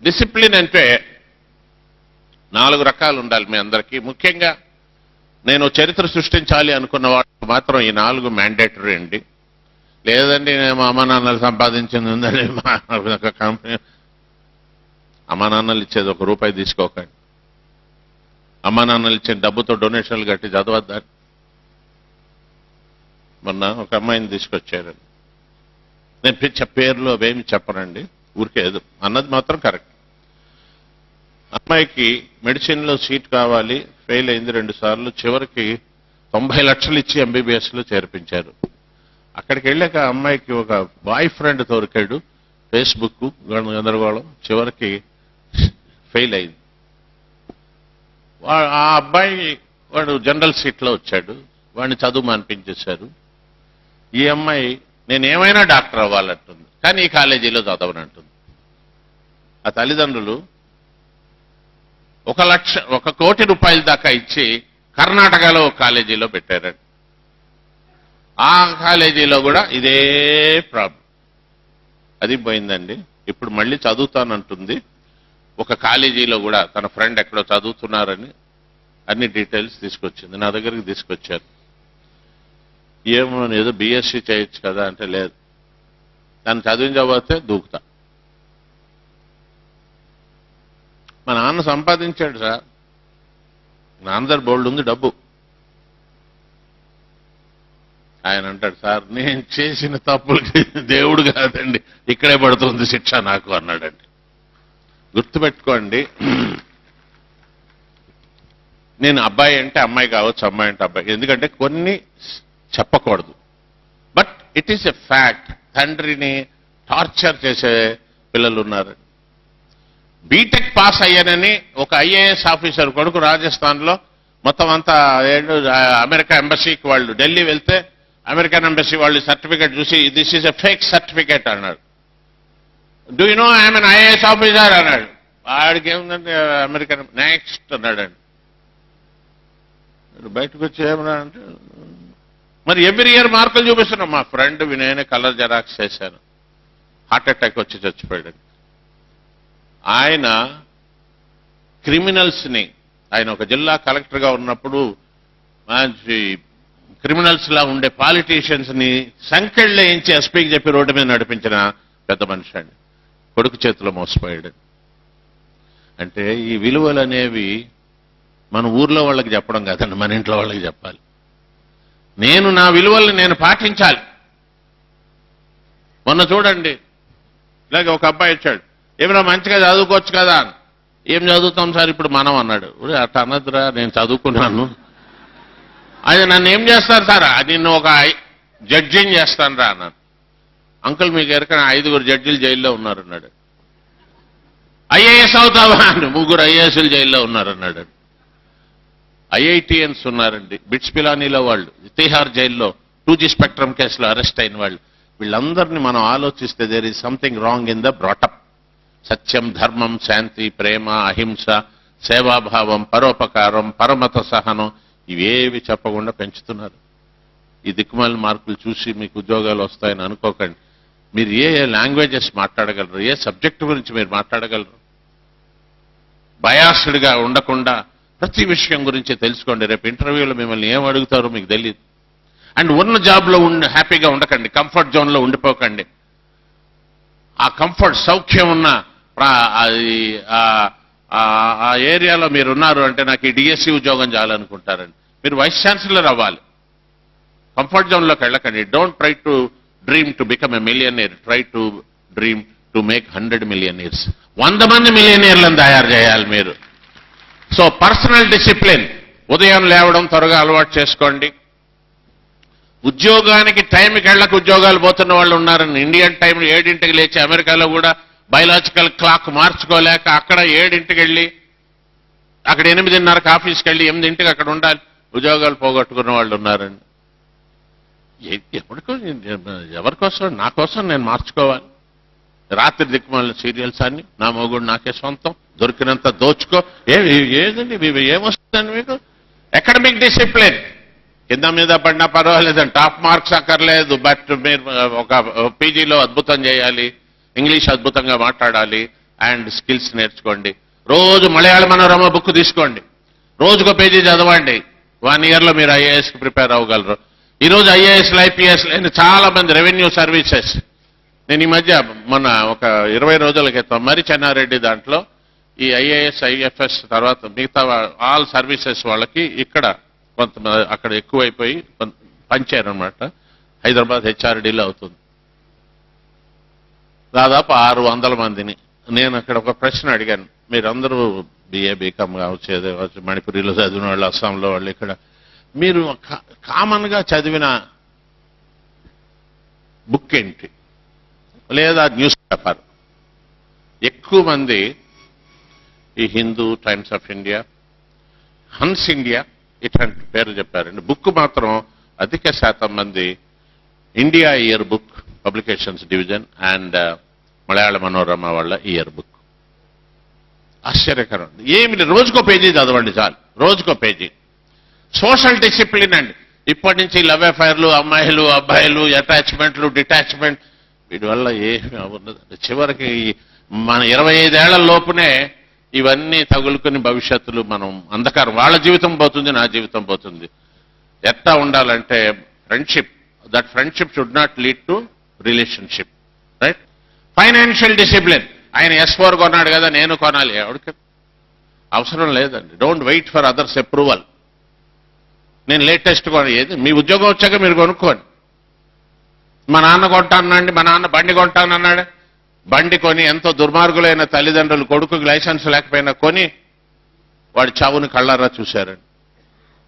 Discipline అంటే 4 రకాలు ఉండాలి మీ అందరికీ. ముఖ్యంగా నేను చరిత్ర సృష్టించాలి అనుకున్న వాటికి మాత్రం ఈ 4 మ్యాండేటరీ అండి. లేదండి నేను మా అమ్మ నాన్నలు సంపాదించింది ఉందని కంపెనీ అమ్మా నాన్నలు ఇచ్చేది ₹1 తీసుకోకండి. అమ్మా నాన్నలు ఇచ్చిన డబ్బుతో డొనేషన్లు కట్టి చదవద్దని. మొన్న ఒక అమ్మాయిని తీసుకొచ్చారు. నేను పేర్లు అవేమి చెప్పనండి, ఊరికే అన్నది మాత్రం కరెక్ట్. అమ్మాయికి మెడిసిన్లో సీట్ కావాలి, ఫెయిల్ అయింది 2 సార్లు. చివరికి 90 లక్షలు ఇచ్చి ఎంబీబీఎస్లో చేర్పించారు. అక్కడికి వెళ్ళాక అమ్మాయికి ఒక బాయ్ ఫ్రెండ్ దొరికాడు, ఫేస్బుక్ గందరగోళం, చివరికి ఫెయిల్ అయింది. ఆ అబ్బాయి వాడు జనరల్ సీట్లో వచ్చాడు, వాడిని చదువు మానిపించేశారు. ఈ అమ్మాయి నేనేమైనా డాక్టర్ అవ్వాలంటుంది, కానీ ఈ కాలేజీలో చదవనంటుంది. ఆ తల్లిదండ్రులు ₹1 కోటి దాకా ఇచ్చి కర్ణాటకలో ఒక కాలేజీలో పెట్టారండి. ఆ కాలేజీలో కూడా ఇదే ప్రాబ్లం. అది పోయిందండి. ఇప్పుడు మళ్ళీ చదువుతానంటుంది. ఒక కాలేజీలో కూడా తన ఫ్రెండ్ ఎక్కడో చదువుతున్నారని అన్ని డీటెయిల్స్ తీసుకొచ్చింది, నా దగ్గరికి తీసుకొచ్చారు. ఏమో ఏదో బీఎస్సీ చేయొచ్చు కదా అంటే, లేదు దాన్ని చదివించబోతే దూకుతా. మా నాన్న సంపాదించాడు సార్, నాన్నదారు బోల్డ్ ఉంది డబ్బు. ఆయన అంటాడు, సార్ నేను చేసిన తప్పులకి దేవుడు కాదండి, ఇక్కడే పడుతుంది శిక్ష నాకు అన్నాడండి. గుర్తుపెట్టుకోండి, నేను అబ్బాయి అంటే అమ్మాయి కావచ్చు, అమ్మాయి అంటే అబ్బాయి, ఎందుకంటే కొన్ని చెప్పకూడదు. But it is a fact. తండ్రిని టార్చర్ చేసే పిల్లలు ఉన్నారు. బీటెక్ పాస్ అయ్యానని ఒక ఐఏఎస్ ఆఫీసర్ కొడుకు రాజస్థాన్లో మొత్తం అంతా అమెరికా ఎంబసీకి వాళ్ళు ఢిల్లీ వెళ్తే అమెరికన్ ఎంబసీ వాళ్ళు సర్టిఫికేట్ చూసి this is a fake certificate అన్నాడు. Do you know I'm an IAS officer అన్నాడు. వాడికి ఏముందంటే అమెరికన్ నెక్స్ట్ అన్నాడండి. బయటకు వచ్చి ఏమన్నా అంటే, మరి ఎవ్రీ ఇయర్ మార్కులు చూపిస్తున్నాం. మా ఫ్రెండ్ నేనే కలర్ జెరాక్స్ చేశాను, హార్ట్ అటాక్ వచ్చి చచ్చిపోయాడు. ఆయన క్రిమినల్స్ని, ఆయన ఒక జిల్లా కలెక్టర్గా ఉన్నప్పుడు మంచి క్రిమినల్స్ లా ఉండే పాలిటీషియన్స్ ని సంకెళ్ళే ఇంచి ఎస్పీకి చెప్పి రోడ్డు మీద నడిపించిన పెద్ద మనిషి అండి. కొడుకు చేతిలో మోసపోయాడు. అంటే ఈ విలువలు అనేవి మన ఊర్లో వాళ్ళకి చెప్పడం కాదండి, మన ఇంట్లో వాళ్ళకి చెప్పాలి. నేను నా విలువల్ని నేను పాటించాలి. మొన్న చూడండి, ఇలాగే ఒక అబ్బాయి వచ్చాడు, ఏమైనా మంచిగా చదువుకోవచ్చు కదా. ఏం చదువుతాం సార్ ఇప్పుడు మనం అన్నాడు. అట్లా అన్నదిరా, నేను చదువుకున్నాను. అది నన్ను ఏం చేస్తారు సార్, నిన్ను ఒక జడ్జిని చేస్తాను రా అన్నాను. అంకుల్ మీకు ఎరకన 5 జడ్జిలు జైల్లో ఉన్నారన్నాడు. ఐఏఎస్ అవుతావా అని 3 ఐఏఎస్లు జైల్లో ఉన్నారన్నాడు. ఐఐటిఎన్స్ ఉన్నారండి, బిట్స్ పిలానీలో వాళ్ళు, తిహార్ జైల్లో 2G స్పెక్ట్రమ్ కేసులో అరెస్ట్ అయిన వాళ్ళు. వీళ్ళందరినీ మనం ఆలోచిస్తే there is something wrong in the brought up. సత్యం, ధర్మం, శాంతి, ప్రేమ, అహింస, సేవాభావం, పరోపకారం, పరమత సహనం ఇవేవి చెప్పకుండా పెంచుతున్నారు. ఈ దిక్కుమాల మార్కులు చూసి మీకు ఉద్యోగాలు వస్తాయని అనుకోకండి. మీరు ఏ లాంగ్వేజెస్ మాట్లాడగలరు, ఏ సబ్జెక్టు గురించి మీరు మాట్లాడగలరు. బయాస్డ్గా ఉండకుండా ప్రతి విషయం గురించి తెలుసుకోండి. రేపు ఇంటర్వ్యూలో మిమ్మల్ని ఏం అడుగుతారో మీకు తెలియదు. అండ్ ఉన్న జాబ్లో హ్యాపీగా ఉండకండి, కంఫర్ట్ జోన్లో ఉండిపోకండి. ఆ కంఫర్ట్ సౌఖ్యం ఉన్న ఆ ఏరియాలో మీరు ఉన్నారు అంటే నాకు ఈ డిఎస్సి ఉద్యోగం చాలనుకుంటారండి. మీరు వైస్ ఛాన్సలర్ అవ్వాలి. కంఫర్ట్ జోన్లోకి వెళ్ళకండి. Don't try to dream to become a millionaire, try to dream to make 100 millionaires. 100 మంది మిలియనీర్లను తయారు చేయాలి మీరు. సో పర్సనల్ డిసిప్లిన్, ఉదయం లేవడం త్వరగా అలవాటు చేసుకోండి. ఉద్యోగానికి టైంకి వెళ్ళక ఉద్యోగాలు పోతున్న వాళ్ళు ఉన్నారని, ఇండియన్ టైం 7ంటికి లేచి అమెరికాలో కూడా బయలాజికల్ క్లాక్ మార్చుకోలేక అక్కడ 7ంటికి వెళ్ళి అక్కడ 8:30కి ఆఫీస్కి వెళ్ళి 8ంటికి అక్కడ ఉండాలి. ఉద్యోగాలు పోగొట్టుకున్న వాళ్ళు ఉన్నారండి. ఎవరికోసం? నా కోసం నేను మార్చుకోవాలి. రాత్రి దిక్కుమాలిన సీరియల్స్ అన్ని, నా మొగుడు నాకే సొంతం, దొరికినంత దోచుకో. ఏదండి ఏమొస్తుందండి మీకు? అకాడమిక్ డిసిప్లిన్ కింద మీద పడినా పర్వాలేదండి, టాప్ మార్క్స్ అక్కర్లేదు. బట్ మీరు ఒక పీజీలో అద్భుతం చేయాలి, ఇంగ్లీష్ అద్భుతంగా మాట్లాడాలి, అండ్ స్కిల్స్ నేర్చుకోండి. రోజు మలయాళ మనోరమ బుక్ తీసుకోండి, రోజుకో పేజీ చదవండి. 1 yearలో మీరు ఐఏఎస్కి ప్రిపేర్ అవ్వగలరు. ఈరోజు ఐఏఎస్లు ఐపీఎస్ లేని చాలా మంది రెవెన్యూ సర్వీసెస్, నేను ఈ మధ్య మొన్న ఒక 20 రోజుల క్రితం మరి చెన్నారెడ్డి దాంట్లో ఈ ఐఏఎస్ ఐఎఫ్ఎస్ తర్వాత మిగతా ఆల్ సర్వీసెస్ వాళ్ళకి ఇక్కడ కొంతమంది అక్కడ ఎక్కువైపోయి పంచారనమాట. హైదరాబాద్ హెచ్ఆర్డీలో అవుతుంది, దాదాపు 600 మందిని. నేను అక్కడ ఒక ప్రశ్న అడిగాను, మీరందరూ బిఏ బీకామ్ కావచ్చు, మణిపురిలో చదివిన వాళ్ళు, అస్సాంలో వాళ్ళు, ఇక్కడ మీరు కామన్గా చదివిన బుక్ ఏంటి లేదా న్యూస్ పేపర్? ఎక్కువ మంది ఈ Hindu, Times of India, Hans India ఇట్లాంటి పేర్లు చెప్పారండి. బుక్ మాత్రం అధిక శాతం మంది India year book publications division and Malayala Manorama వాళ్ళ ఇయర్ బుక్. ఆశ్చర్యకరం. ఏమి రోజుకో పేజీ చదవండి చాలు, రోజుకో పేజీ. సోషల్ డిసిప్లిన్ అండి. ఇప్పటి నుంచి లవ్ అఫైర్లు, అమ్మాయిలు అబ్బాయిలు, అటాచ్మెంట్లు డిటాచ్మెంట్, వీటి వల్ల ఏమి అవ్వదు. చివరికి మన 25 ఏళ్ల లోపునే ఇవన్నీ తగులుకుని భవిష్యత్తులో మనం అంధకారం, వాళ్ళ జీవితం పోతుంది, నా జీవితం పోతుంది. ఎట్లా ఉండాలంటే friendship, that friendship should not lead to relationship, right? Financial discipline. ఆయన S4 కొన్నాడు కదా నేను కొనాలి, ఎవరికి అవసరం లేదండి. Don't wait for others approval. నేను లేటెస్ట్ కొని, ఏది మీ ఉద్యోగం వచ్చాక మీరు కొనుక్కోండి. మా నాన్న కొంటానండి, మా నాన్న బండి కొంటానన్నాడు. బండి కొని ఎంతో దుర్మార్గులైన తల్లిదండ్రులు కొడుకుకి లైసెన్స్ లేకపోయినా కొని వాడి చావుని కళ్ళారా చూశారండి.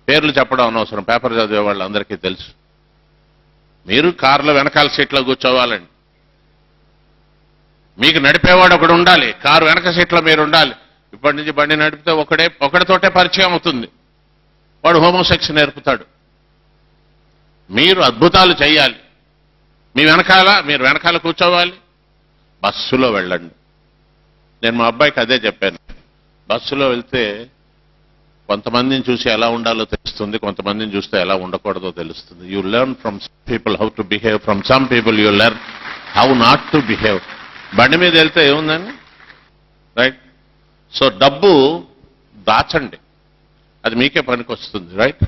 పేర్లు చెప్పడం అనవసరం, పేపర్ చదివే వాళ్ళు అందరికీ తెలుసు. మీరు కారులో వెనకాల సీట్లో కూర్చోవాలండి, మీకు నడిపేవాడు ఒకడు ఉండాలి, కారు వెనక సీట్లో మీరు ఉండాలి. ఇప్పటి నుంచి బండి నడిపితే ఒకటితోటే పరిచయం అవుతుంది, వాడు హోమోసెక్స్ నేర్పుతాడు. మీరు అద్భుతాలు చేయాలి, మీరు వెనకాల కూర్చోవాలి. బస్సులో వెళ్ళండి. నేను మా అబ్బాయికి అదే చెప్పాను, బస్సులో వెళ్తే కొంతమందిని చూసి ఎలా ఉండాలో తెలుస్తుంది, కొంతమందిని చూస్తే ఎలా ఉండకూడదో తెలుస్తుంది. You learn from people how to behave, from some people you learn how not to behave. బండి మీద వెళ్తే ఏముందండి, రైట్? సో డబ్బు దాచండి, అది మీకే పనికి వస్తుంది, రైట్?